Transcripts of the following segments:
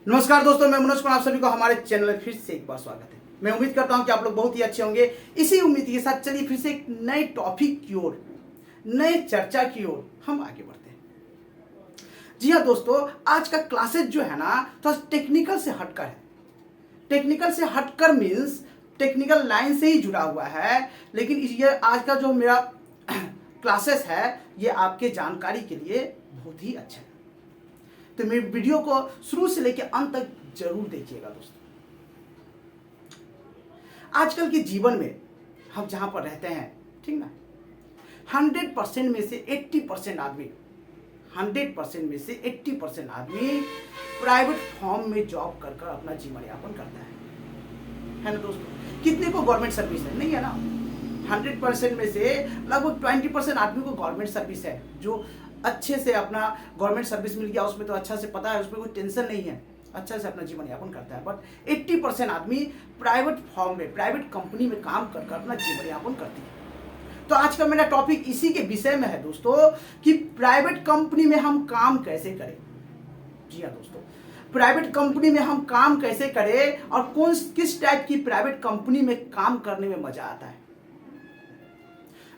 नमस्कार दोस्तों, मैं मनोज कुमार, आप सभी को हमारे चैनल में फिर से एक बार स्वागत है। मैं उम्मीद करता हूं कि आप लोग बहुत ही अच्छे होंगे। इसी उम्मीद के साथ चलिए फिर से एक नए टॉपिक की ओर, नए चर्चा की ओर हम आगे बढ़ते हैं। जी हाँ दोस्तों, आज का क्लासेज जो है ना थोड़ा टेक्निकल से हटकर है। टेक्निकल से हटकर मीन्स टेक्निकल लाइन से ही जुड़ा हुआ है, लेकिन ये आज का जो मेरा क्लासेस है ये आपके जानकारी के लिए बहुत ही अच्छा है। तो मेरे वीडियो को शुरू से लेकर अंत तक जरूर देखिएगा दोस्तों। आजकल के जीवन में हम जहां पर रहते हैं, ठीक ना, 100% में से 80% आदमी 100% में से 80% आदमी प्राइवेट फॉर्म में जॉब कर कर अपना जीवन यापन करता है ना दोस्तों। कितने को गवर्नमेंट सर्विस है? नहीं है ना। 100% में से लगभग 20% आदमी को गवर्नमेंट सर्विस है, जो अच्छे से अपना गवर्नमेंट सर्विस मिल गया, उसमें तो अच्छा से पता है, उसमें कोई टेंशन नहीं है, अच्छा से अपना जीवन यापन करता है। बट 80% आदमी प्राइवेट फॉर्म में, प्राइवेट कंपनी में काम कर कर अपना जीवन यापन करती है। तो आज का मेरा टॉपिक इसी के विषय में है दोस्तों, कि प्राइवेट कंपनी में हम काम कैसे करें। जी हाँ दोस्तों, प्राइवेट कंपनी में हम काम कैसे करें और किस टाइप की प्राइवेट कंपनी में काम करने में मजा आता है।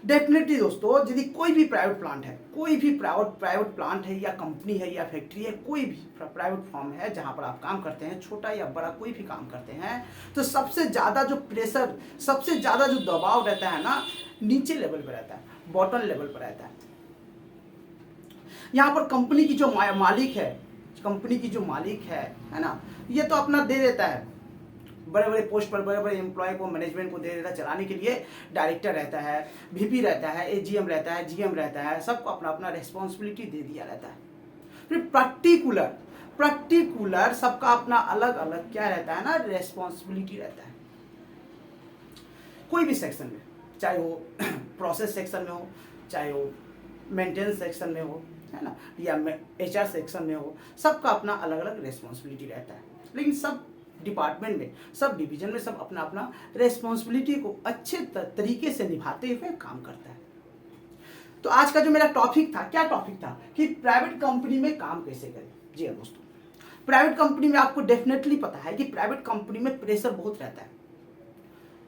डेफिनेटली दोस्तों, यदि कोई भी प्राइवेट प्लांट है, कोई भी प्राइवेट प्लांट है या कंपनी है या फैक्ट्री है, कोई भी प्राइवेट फॉर्म है जहां पर आप काम करते हैं, छोटा या बड़ा कोई भी काम करते हैं, तो सबसे ज़्यादा जो प्रेशर, सबसे ज़्यादा जो दबाव रहता है ना, नीचे लेवल पर रहता है, बॉटम लेवल पर रहता है। यहाँ पर कंपनी की जो मालिक है, कंपनी की जो मालिक है ना, ये तो अपना दे देता है, बड़े बड़े पोस्ट पर बड़े बड़े एम्प्लॉय को, मैनेजमेंट को दे देता है चलाने के लिए। डायरेक्टर रहता है, वीपी रहता है, एजीएम रहता है, जीएम रहता है, सबको अपना अपना रेस्पॉन्सिबिलिटी दे दिया रहता है। फिर पर्टिकुलर सबका अपना अलग अलग क्या रहता है ना, रेस्पॉन्सिबिलिटी रहता है। कोई भी सेक्शन में, चाहे वो प्रोसेस सेक्शन में हो, चाहे वो मेंटेनेंस सेक्शन में हो, है ना, या एचआर सेक्शन में हो, सबका अपना अलग अलग रेस्पॉन्सिबिलिटी रहता है। लेकिन सब डिपार्टमेंट में, सब डिवीजन में सब अपना अपना रेस्पॉन्सिबिलिटी को अच्छे तरीके से निभाते हुए काम करता है। तो आज का जो मेरा टॉपिक था, क्या टॉपिक था, कि प्राइवेट कंपनी में काम कैसे करें। जी हाँ दोस्तों, प्राइवेट कंपनी में आपको डेफिनेटली पता है कि प्राइवेट कंपनी में प्रेशर बहुत रहता है।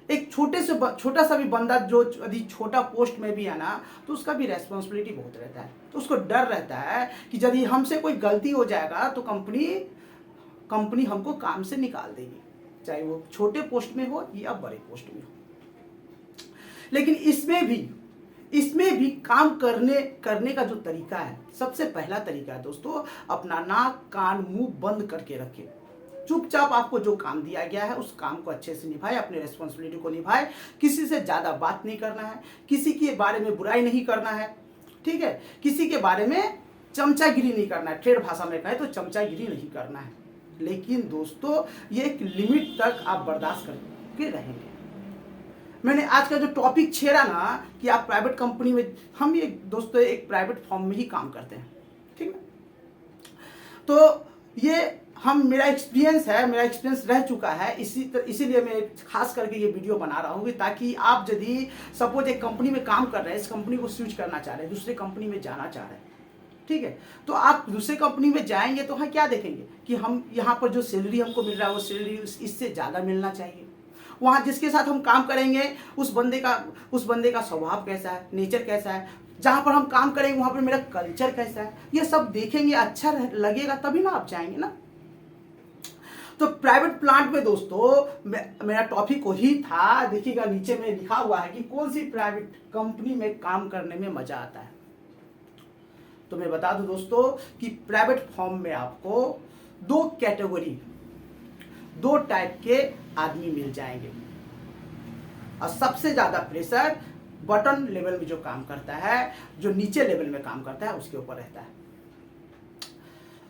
एक छोटा सा भी बंदा जो यदि छोटा पोस्ट में भी है ना, तो उसका भी रेस्पॉन्सिबिलिटी बहुत रहता है। तो उसको डर रहता है कि यदि हमसे कोई गलती हो जाएगा तो कंपनी हमको काम से निकाल देगी, चाहे वो छोटे पोस्ट में हो या बड़े पोस्ट में हो। लेकिन इसमें भी काम करने का जो तरीका है, सबसे पहला तरीका है दोस्तों, अपना नाक कान मुंह बंद करके रखें। चुपचाप आपको जो काम दिया गया है उस काम को अच्छे से निभाए, अपने रेस्पॉन्सिबिलिटी को निभाए। किसी से ज्यादा बात नहीं करना है, किसी के बारे में बुराई नहीं करना है, ठीक है, किसी के बारे में चमचागिरी नहीं करना है। ट्रेड भाषा में कहे तो चमचागिरी नहीं करना है। लेकिन दोस्तों, ये एक लिमिट तक आप बर्दाश्त करके रहेंगे। मैंने आज का जो टॉपिक छेड़ा ना, कि आप प्राइवेट कंपनी में, हम ये दोस्तों एक प्राइवेट फॉर्म में ही काम करते हैं, ठीक है। तो ये मेरा एक्सपीरियंस रह चुका है, इसीलिए मैं खास करके ये वीडियो बना रहा हूँ, ताकि आप यदि सपोज एक कंपनी में काम कर रहे हैं, इस कंपनी को स्विच करना चाह रहे हैं, दूसरे कंपनी में जाना चाह रहे हैं, ठीक है, तो आप दूसरे कंपनी में जाएंगे तो हाँ क्या देखेंगे कि हम यहाँ पर जो सैलरी हमको मिल रहा है वो सैलरी इससे ज़्यादा मिलना चाहिए। वहाँ जिसके साथ हम काम करेंगे उस बंदे का स्वभाव कैसा है, नेचर कैसा है, जहाँ पर हम काम करेंगे वहाँ पर मेरा कल्चर कैसा है, ये सब देखेंगे, अच्छा लगेगा तभी ना आप जाएंगे ना। तो प्राइवेट प्लांट में दोस्तों मेरा टॉपिक वही था। देखिएगा नीचे में लिखा हुआ है कि कौन सी प्राइवेट कंपनी में काम करने में मजा आता है। तो मैं बता दूं दोस्तों कि प्राइवेट फॉर्म में आपको दो टाइप के आदमी मिल जाएंगे, और सबसे ज्यादा प्रेशर बटन लेवल में जो काम करता है, जो नीचे लेवल में काम करता है, उसके ऊपर रहता है।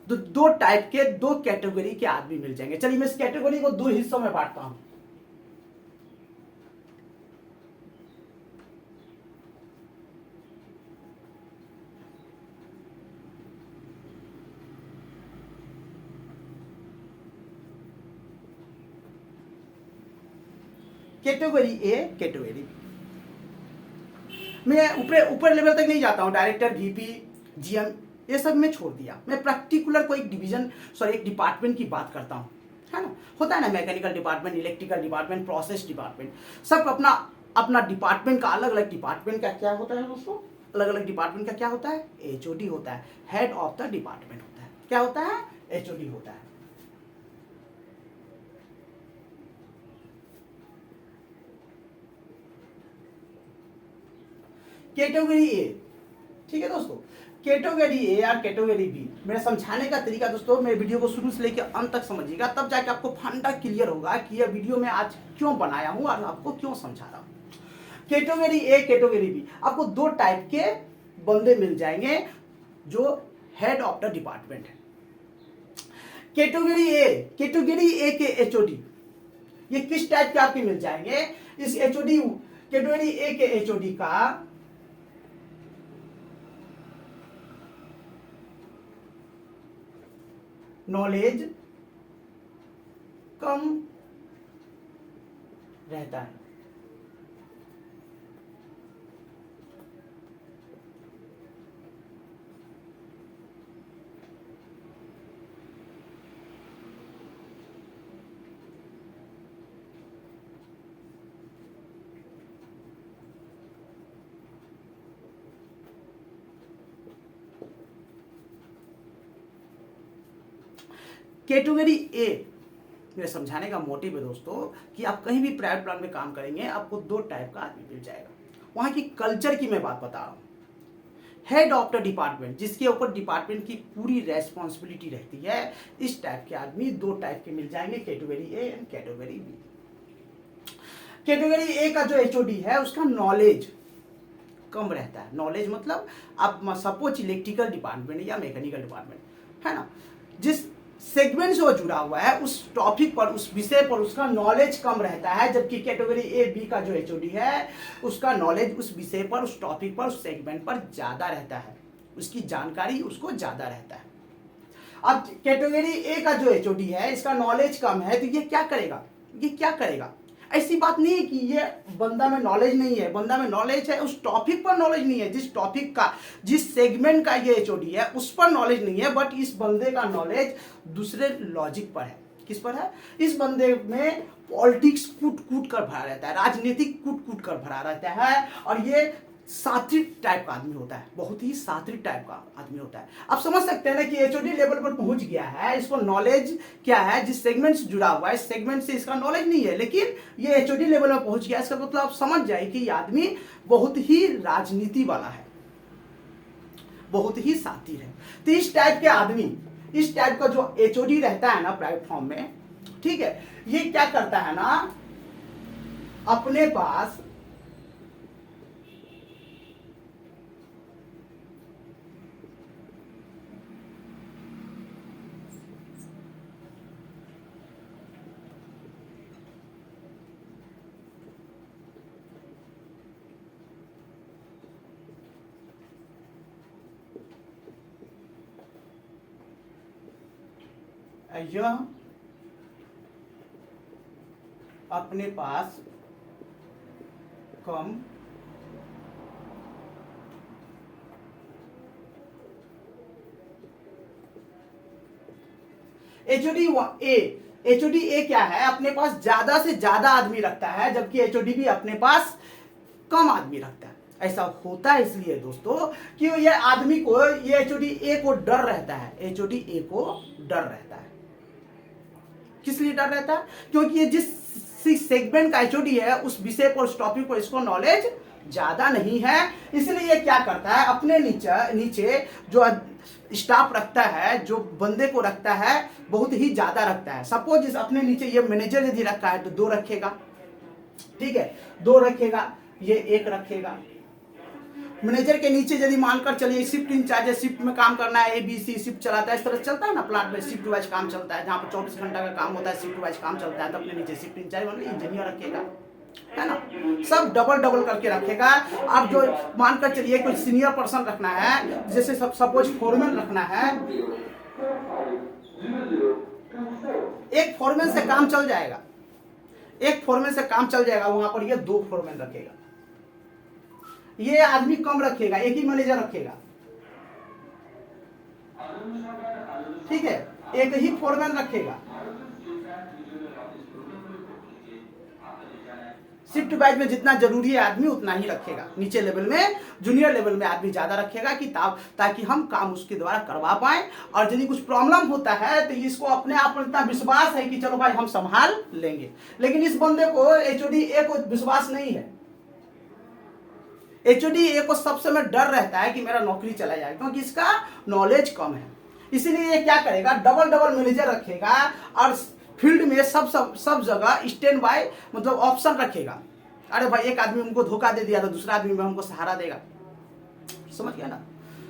तो दो टाइप के, दो कैटेगरी के आदमी मिल जाएंगे। चलिए मैं इस कैटेगरी को दो हिस्सों में बांटता हूं। Category A, category B. मैं ऊपर लेवल तक नहीं जाता हूं, डायरेक्टर, वीपी, जीएम, ये सब मैं छोड़ दिया, मैं पर्टिकुलर कोई डिवीजन एक डिपार्टमेंट की बात करता हूँ, है ना। होता है ना, mechanical department, electrical department, process department, सब अपना अपना डिपार्टमेंट का अलग अलग डिपार्टमेंट का क्या होता है दोस्तों, अलग अलग डिपार्टमेंट का क्या होता है, एचओडी होता है, हेड ऑफ द डिपार्टमेंट होता है। क्या होता है, एचओडी होता है। कैटेगरी ए, ठीक है दोस्तों, कैटेगरी ए और कैटेगरी बी, मेरे समझाने का तरीका दोस्तों, मेरे वीडियो को शुरू से लेकर अंत तक समझिएगा, तब जाके आपको फंडा क्लियर होगा कि यह वीडियो मैं आज क्यों बनाया हूं और आपको क्यों समझा रहा हूं। कैटेगरी ए, कैटेगरी बी, आपको दो टाइप के बंदे मिल जाएंगे जो हेड ऑफ द डिपार्टमेंट है। कैटेगरी ए के एचओडी, ये किस टाइप के आपके मिल जाएंगे, इस एचओडी, कैटेगरी ए के एचओडी का नॉलेज कम रहता है। कैटेगरी ए, मेरे समझाने का मोटिव है दोस्तों कि आप कहीं भी प्राइवेट प्लान में काम करेंगे, आपको दो टाइप का आदमी मिल जाएगा। वहां की कल्चर की मैं बात बता रहा हूं। हेड ऑफ द डिपार्टमेंट, जिसके ऊपर डिपार्टमेंट की पूरी रेस्पॉन्सिबिलिटी रहती है, इस टाइप के आदमी दो टाइप के मिल जाएंगे, category A and category B. Category A का जो एचओडी है उसका नॉलेज कम रहता है। नॉलेज मतलब आप सपोज इलेक्ट्रिकल डिपार्टमेंट या मैकेनिकल डिपार्टमेंट है ना, जिस सेगमेंट से वो जुड़ा हुआ है उस टॉपिक पर, उस विषय पर उसका नॉलेज कम रहता है, जबकि कैटेगरी ए बी का जो एचओडी है उसका नॉलेज उस विषय पर, उस टॉपिक पर, उस सेगमेंट पर ज्यादा रहता है, उसकी जानकारी उसको ज्यादा रहता है। अब कैटेगरी ए का जो एचओडी है इसका नॉलेज कम है, तो ये क्या करेगा, ये क्या करेगा, ऐसी बात नहीं है कि ये बंदा में नॉलेज नहीं है, बंदा में नॉलेज है, उस टॉपिक पर नॉलेज नहीं है, जिस टॉपिक का, जिस सेगमेंट का ये एचओडी है उस पर नॉलेज नहीं है, बट इस बंदे का नॉलेज दूसरे लॉजिक पर है। किस पर है, इस बंदे में पॉलिटिक्स कूट कूट कर भरा रहता है, राजनीतिक कूट कूट कर भरा रहता है, और ये सात्विक टाइप का आदमी होता है, बहुत ही सात्विक टाइप का आदमी होता है। आप समझ सकते हैं ना कि एचओडी लेवल पर पहुंच गया है, इसको नॉलेज क्या है, जिस सेगमेंट से जुड़ा हुआ है इस सेगमेंट से इसका नॉलेज नहीं है, लेकिन ये एचओडी लेवल में पहुंच गया, इसका मतलब आप समझ जाए कि ये आदमी बहुत ही राजनीति वाला है, बहुत ही सातिर है। तो इस टाइप के आदमी, इस टाइप का जो एचओडी रहता है ना प्राइवेट फॉर्म में, ठीक है, ये क्या करता है ना, अपने पास यह अपने पास कम एचओडी ए क्या है, अपने पास ज्यादा से ज्यादा आदमी रखता है, जबकि एचओडी बी अपने पास कम आदमी रखता है। ऐसा होता है इसलिए दोस्तों कि ये आदमी को, ये एचओडी ए को डर रहता है, एचओडी ए को डर रहता है। किस लिए डर रहता है, क्योंकि ये जिस सेगमेंट का एचओडी है उस विषय पर, उस टॉपिक पर इसको नॉलेज ज्यादा नहीं है, इसलिए ये क्या करता है, अपने नीचे जो स्टाफ रखता है, जो बंदे को रखता है बहुत ही ज्यादा रखता है। सपोज इस अपने नीचे ये मैनेजर यदि रखा है तो 2 रखेगा, ठीक है, 2 रखेगा, ये 1 रखेगा। मैनेजर के नीचे यदि मानकर चलिए शिफ्ट इंचार्ज है, शिफ्ट में काम करना है, ABC शिफ्ट चलाता है, इस तरह चलता है ना प्लांट में, शिफ्ट वाइज काम चलता है, जहाँ पर 24 घंटा का काम होता है, शिफ्ट वाइज काम चलता है, तो अपने नीचे शिफ्ट इंचार्ज मतलब इंजीनियर रखेगा, है ना, सब डबल करके रखेगा। अब जो मानकर चलिए कोई सीनियर पर्सन रखना है, जैसे सपोज फोरमैन रखना है, एक फोरमैन से काम चल जाएगा, एक फोरमैन से काम चल जाएगा, वहां पर ये 2 फोरमैन रखेगा, ये आदमी कम रखेगा, एक ही मैनेजर रखेगा, ठीक है, एक ही फोरमैन रखेगा। शिफ्ट वाइज में जितना जरूरी है आदमी उतना ही रखेगा, नीचे लेवल में जूनियर लेवल में आदमी ज्यादा रखेगा कि ताकि हम काम उसके द्वारा करवा पाए। और यदि कुछ प्रॉब्लम होता है तो इसको अपने आप पर इतना विश्वास है कि चलो भाई हम संभाल लेंगे। लेकिन इस बंदे को एचओडी ए को विश्वास नहीं है। एचओडी ए को सब समय डर रहता है कि मेरा नौकरी चला जाए, क्योंकि इसका नॉलेज कम है। इसीलिए ये क्या करेगा, डबल डबल मैनेजर रखेगा और फील्ड में सब जगह स्टैंड बाय मतलब ऑप्शन रखेगा। अरे भाई एक आदमी हमको धोखा दे दिया तो दूसरा आदमी में हमको सहारा देगा, समझ गया ना।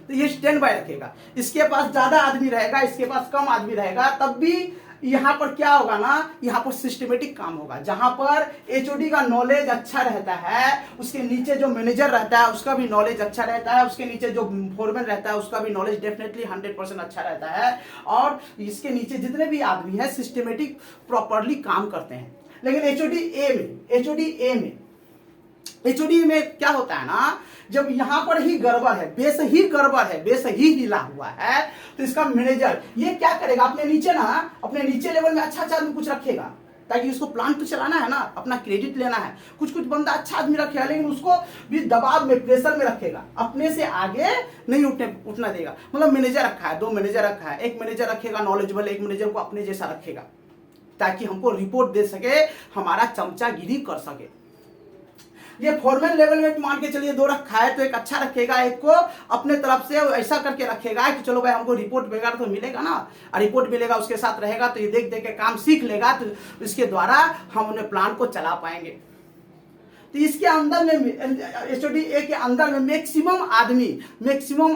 तो ये स्टैंड बाय रखेगा। इसके पास ज्यादा आदमी रहेगा, इसके पास कम आदमी रहेगा, तब भी यहाँ पर क्या होगा ना, यहाँ पर सिस्टमेटिक काम होगा। जहां पर एचओडी का नॉलेज अच्छा रहता है, उसके नीचे जो मैनेजर रहता है उसका भी नॉलेज अच्छा रहता है, उसके नीचे जो फोरमैन रहता है उसका भी नॉलेज डेफिनेटली 100% अच्छा रहता है, और इसके नीचे जितने भी आदमी हैं सिस्टमेटिक प्रॉपरली काम करते हैं। लेकिन एचओडी में क्या होता है ना, जब यहां पर ही गड़बड़ है, बेस ही गड़बड़ है, बेस ही हिला हुआ है, तो इसका मैनेजर ये क्या करेगा, अपने नीचे लेवल में अच्छा आदमी कुछ रखेगा, ताकि उसको प्लान तो चलाना है ना, अपना क्रेडिट लेना है। कुछ बंदा अच्छा आदमी रखेगा, लेकिन उसको भी दबाव में, प्रेशर में रखेगा, अपने से आगे नहीं उठना देगा। मतलब मैनेजर रखा है, 2 मैनेजर रखा है, एक मैनेजर रखेगा नॉलेजेबल, एक मैनेजर को अपने जैसा रखेगा, ताकि हमको रिपोर्ट दे सके, हमारा चमचागिरी कर सके। ये फॉर्मल लेवल में मान के चलिए 2 रखा है, तो एक अच्छा रखेगा, एक को अपने तरफ से ऐसा करके रखेगा कि चलो भाई हमको रिपोर्ट वगैरह तो मिलेगा ना, और रिपोर्ट मिलेगा उसके साथ रहेगा तो ये देख के काम सीख लेगा, तो इसके द्वारा हम अपने प्लान को चला पाएंगे। तो इसके अंदर में एचओडी ए के अंदर में मैक्सिमम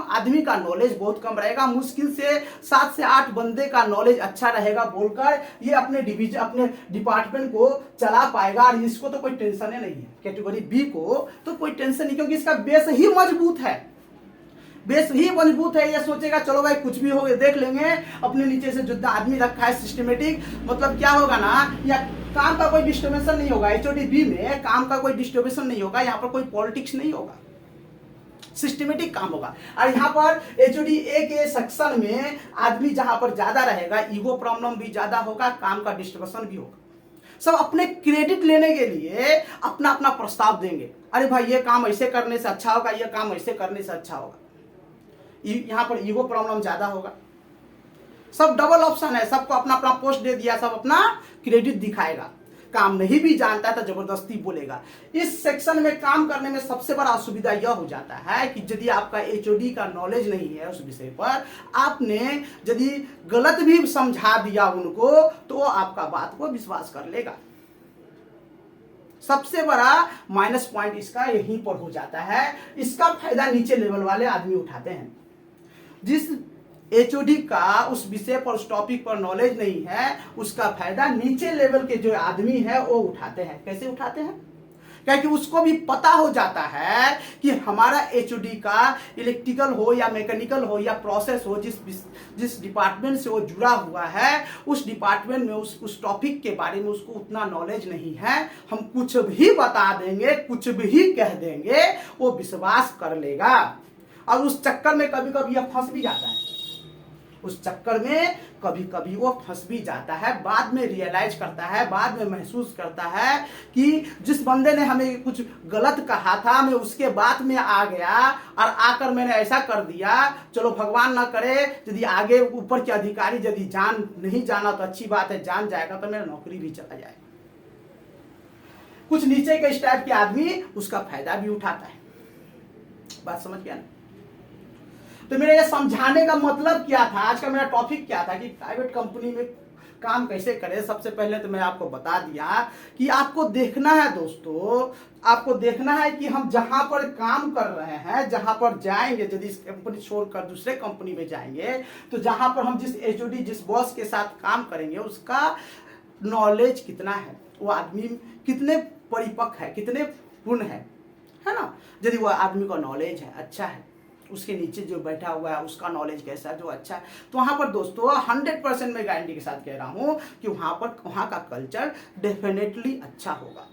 आदमी का नॉलेज बहुत कम रहेगा। मुश्किल से 7 से 8 बंदे का नॉलेज अच्छा रहेगा बोलकर ये अपने डिपार्टमेंट को चला पाएगा, और इसको तो कोई टेंशन ही नहीं है। कैटेगरी बी को तो कोई टेंशन नहीं, क्योंकि इसका बेस ही मजबूत है। ये सोचेगा चलो भाई कुछ भी हो देख लेंगे, अपने नीचे से जितना आदमी रखा है सिस्टमेटिक, मतलब क्या होगा ना, या काम का कोई डिस्टर्बेंस नहीं होगा। एचओडी बी में काम का कोई डिस्टर्बेंस नहीं होगा, यहाँ पर कोई पॉलिटिक्स नहीं होगा, सिस्टमेटिक काम होगा। और यहाँ पर एचओडी ए के सेक्शन में आदमी जहां पर ज्यादा रहेगा, ईगो प्रॉब्लम भी ज्यादा होगा, काम का डिस्टर्बेंस भी होगा। सब अपने क्रेडिट लेने के लिए अपना अपना प्रस्ताव देंगे, अरे भाई ये काम ऐसे करने से अच्छा होगा, ये काम ऐसे करने से अच्छा होगा। यहाँ पर ईगो प्रॉब्लम ज्यादा होगा। सब डबल ऑप्शन है, सबको अपना अपना पोस्ट दे दिया, सब अपना क्रेडिट दिखाएगा। काम नहीं भी जानता है तो जबरदस्ती बोलेगा। इस सेक्शन में काम करने में सबसे बड़ा असुविधा यह हो जाता है कि यदि आपका एचओडी का नॉलेज नहीं है उस विषय पर, आपने यदि गलत भी समझा दिया उनको, तो आपका बात को विश्वास कर लेगा। सबसे बड़ा माइनस पॉइंट इसका यहीं पर हो जाता है। इसका फायदा नीचे लेवल वाले आदमी उठाते हैं। जिस एचओडी का उस विषय पर, उस टॉपिक पर नॉलेज नहीं है, उसका फायदा नीचे लेवल के जो आदमी है वो उठाते हैं। कैसे उठाते हैं? क्योंकि उसको भी पता हो जाता है कि हमारा एचओडी का इलेक्ट्रिकल हो या मैकेनिकल हो या प्रोसेस हो, जिस डिपार्टमेंट से वो जुड़ा हुआ है, उस डिपार्टमेंट में उस टॉपिक के बारे में उसको उतना नॉलेज नहीं है। हम कुछ भी बता देंगे, कुछ भी कह देंगे, वो विश्वास कर लेगा। और उस चक्कर में कभी कभी यह फंस भी जाता है, वो फंस भी जाता है। बाद में रियलाइज करता है, बाद में महसूस करता है कि जिस बंदे ने हमें कुछ गलत कहा था, मैं उसके बात में आ गया और आकर मैंने ऐसा कर दिया। चलो भगवान ना करे यदि आगे ऊपर के अधिकारी यदि नहीं जाना तो अच्छी बात है, जान जाएगा तो मेरा नौकरी भी चला जाएगा। कुछ नीचे के स्टाफ के आदमी उसका फायदा भी उठाता है। बात समझ गया ना? तो मेरा ये समझाने का मतलब क्या था, आज का मेरा टॉपिक क्या था कि प्राइवेट कंपनी में काम कैसे करें। सबसे पहले तो मैं आपको बता दिया कि आपको देखना है दोस्तों, आपको देखना है कि हम जहां पर काम कर रहे हैं, जहां पर जाएंगे, यदि इस कंपनी छोड़कर दूसरे कंपनी में जाएंगे, तो जहां पर हम जिस एचओडी, जिस बॉस के साथ काम करेंगे, उसका नॉलेज कितना है, वो आदमी कितने परिपक्व है, कितने पूर्ण है ना। यदि वह आदमी का नॉलेज है, अच्छा है, उसके नीचे जो बैठा हुआ है उसका नॉलेज कैसा है, जो अच्छा है, तो वहां पर दोस्तों 100% मैं गारंटी के साथ कह रहा हूं कि वहां का कल्चर डेफिनेटली अच्छा होगा।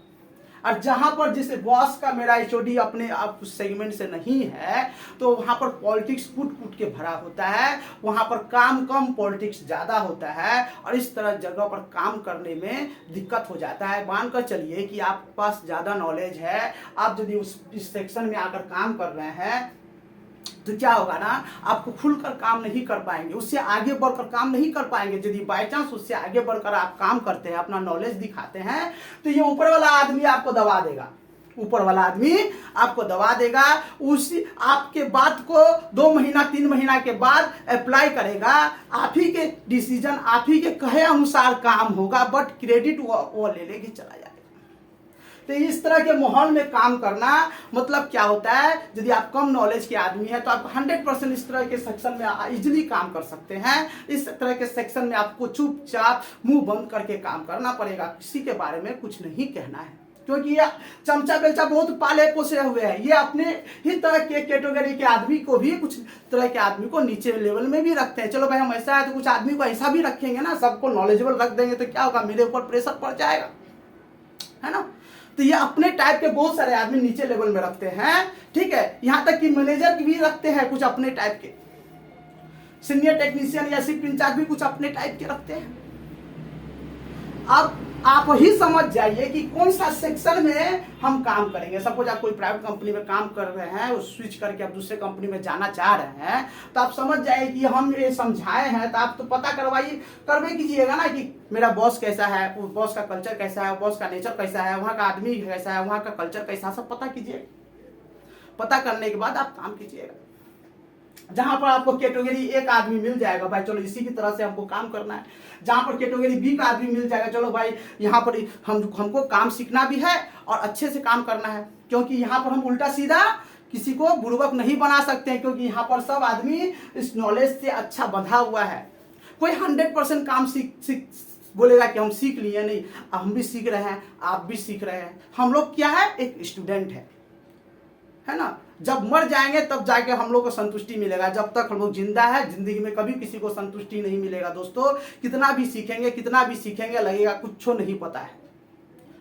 और जहां पर जिस बॉस का मेरा एचओडी अपने आप सेगमेंट से नहीं है तो वहां पर पॉलिटिक्स कूट कूट के भरा होता है, वहां पर काम कम पॉलिटिक्स ज्यादा होता है और इस तरह जगह पर काम करने में दिक्कत हो जाता है। मानकर चलिए कि आपके पास ज्यादा नॉलेज है, आप यदि इस सेक्शन में आकर काम कर रहे हैं तो क्या होगा ना, आपको खुलकर काम नहीं कर पाएंगे, उससे आगे बढ़कर काम नहीं कर पाएंगे। यदि बाई चांस उससे आगे बढ़कर आप काम करते हैं, अपना नॉलेज दिखाते हैं, तो ये ऊपर वाला आदमी आपको दबा देगा, ऊपर वाला आदमी आपको दबा देगा। उसी आपके बात को 2 महीना 3 महीना के बाद अप्लाई करेगा, आप ही के डिसीजन आप ही के कहे अनुसार काम होगा, बट क्रेडिट वो ले लेके चला जाएगा। तो इस तरह के माहौल में काम करना मतलब क्या होता है, यदि आप कम नॉलेज के आदमी हैं तो आप 100% इस तरह के सेक्शन में इजीली काम कर सकते हैं। इस तरह के सेक्शन में आपको चुपचाप मुंह बंद करके काम करना पड़ेगा, किसी के बारे में कुछ नहीं कहना है, क्योंकि ये चमचा बेलचा बहुत पाले पोसे हुए हैं। ये अपने ही तरह के कैटेगरी के आदमी को भी, कुछ तरह के आदमी को नीचे लेवल में भी रखते हैं। चलो भाई हम ऐसा है तो कुछ आदमी को ऐसा भी रखेंगे ना, सबको नॉलेजेबल रख देंगे तो क्या होगा, मेरे ऊपर प्रेशर पड़ जाएगा, है ना। तो ये अपने टाइप के बहुत सारे आदमी नीचे लेवल में रखते हैं, ठीक है। यहां तक कि मैनेजर भी रखते हैं कुछ अपने टाइप के, सीनियर टेक्नीशियन या शिफ्ट इंचार्ज भी कुछ अपने टाइप के रखते हैं। अब आप ही समझ जाइए कि कौन सा सेक्शन में हम काम करेंगे। सपोज आप कोई प्राइवेट कंपनी में काम कर रहे हैं, उस स्विच करके आप दूसरे कंपनी में जाना चाह रहे हैं, तो आप समझ जाइए कि हम ये समझाए हैं, तो आप तो पता करवे कीजिएगा ना कि मेरा बॉस कैसा है, बॉस का कल्चर कैसा है, बॉस का नेचर कैसा है, वहाँ का आदमी कैसा है, वहाँ का कल्चर कैसा है, सब पता कीजिए। पता करने के बाद आप काम कीजिएगा। जहां पर आपको कैटेगरी ए का आदमी मिल जाएगा, भाई चलो इसी की तरह से हमको काम करना है। जहां पर कैटेगरी बी का आदमी मिल जाएगा, चलो भाई यहाँ पर हमको काम सीखना भी है और अच्छे से काम करना है, क्योंकि यहाँ पर हम उल्टा सीधा किसी को बुड़बक नहीं बना सकते हैं, क्योंकि यहाँ पर सब आदमी इस नॉलेज से अच्छा बंधा हुआ है। कोई 100% काम सीख बोलेगा कि हम सीख लिए, नहीं, हम भी सीख रहे हैं, आप भी सीख रहे हैं। हम लोग क्या है, एक स्टूडेंट है ना। जब मर जाएंगे तब जाके हम लोग को संतुष्टि मिलेगा, जब तक हम लोग जिंदा है जिंदगी में कभी किसी को संतुष्टि नहीं मिलेगा। दोस्तों कितना भी सीखेंगे लगेगा कुछ नहीं पता है।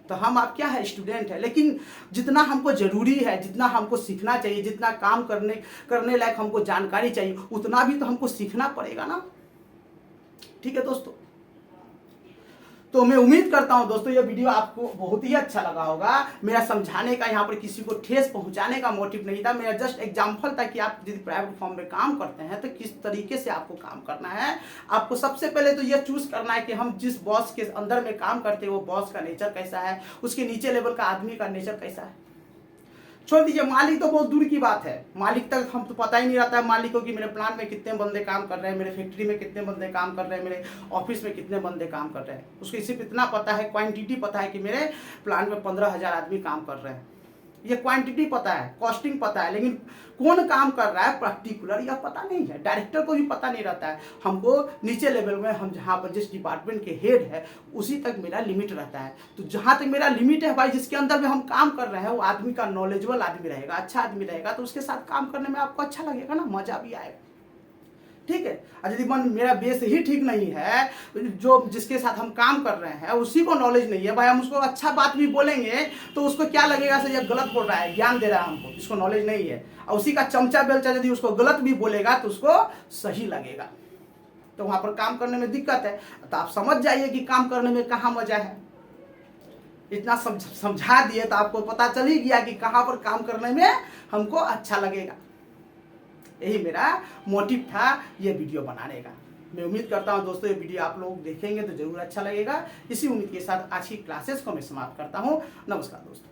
तो हम आप क्या है, स्टूडेंट है, लेकिन जितना हमको जरूरी है, जितना हमको सीखना चाहिए, जितना काम करने लायक हमको जानकारी चाहिए, उतना भी तो हमको सीखना पड़ेगा ना, ठीक है दोस्तों। तो मैं उम्मीद करता हूं दोस्तों ये वीडियो आपको बहुत ही अच्छा लगा होगा। मेरा समझाने का, यहाँ पर किसी को ठेस पहुंचाने का मोटिव नहीं था, मेरा जस्ट एग्जांपल था कि आप यदि प्राइवेट फॉर्म में काम करते हैं तो किस तरीके से आपको काम करना है। आपको सबसे पहले तो ये चूज करना है कि हम जिस बॉस के अंदर में काम करते हैं वो बॉस का नेचर कैसा है, उसके नीचे लेवल का आदमी का नेचर कैसा है। छोड़ दीजिए, मालिक तो बहुत दूर की बात है, मालिक तक हम तो पता ही नहीं रहता है मालिक को कि मेरे प्लांट में कितने बंदे काम कर रहे हैं, मेरे फैक्ट्री में कितने बंदे काम कर रहे हैं, मेरे ऑफिस में कितने बंदे काम कर रहे हैं। उसको सिर्फ इतना पता है, क्वांटिटी पता है कि मेरे प्लांट में 15,000 आदमी काम कर रहे हैं, ये क्वांटिटी पता है, कॉस्टिंग पता है, लेकिन कौन काम कर रहा है पर्टिकुलर यह पता नहीं है। डायरेक्टर को भी पता नहीं रहता है। हमको नीचे लेवल में, हम जहाँ पर जिस डिपार्टमेंट के हेड है उसी तक मेरा लिमिट रहता है। तो जहाँ तक मेरा लिमिट है भाई, जिसके अंदर में हम काम कर रहे हैं वो आदमी का नॉलेजेबल आदमी रहेगा, अच्छा आदमी रहेगा, तो उसके साथ काम करने में आपको अच्छा लगेगा ना, मजा भी आएगा, ठीक है। और यदि मन मेरा बेस ही ठीक नहीं है, जो जिसके साथ हम काम कर रहे हैं उसी को नॉलेज नहीं है, भाई हम उसको अच्छा बात भी बोलेंगे तो उसको क्या लगेगा से ये गलत बोल रहा है, ज्ञान दे रहा है हमको, इसको नॉलेज नहीं है। और उसी का चमचा बेलचा यदि उसको गलत भी बोलेगा तो उसको सही लगेगा, तो वहां पर काम करने में दिक्कत है। तो आप समझ जाइए कि काम करने में कहाँ मजा है। इतना समझा दिए तो आपको पता चल ही गया कि कहाँ पर काम करने में हमको अच्छा लगेगा। यही मेरा मोटिव था ये वीडियो बनाने का। मैं उम्मीद करता हूं दोस्तों ये वीडियो आप लोग देखेंगे तो जरूर अच्छा लगेगा। इसी उम्मीद के साथ आज की क्लासेस को मैं समाप्त करता हूं। नमस्कार दोस्तों।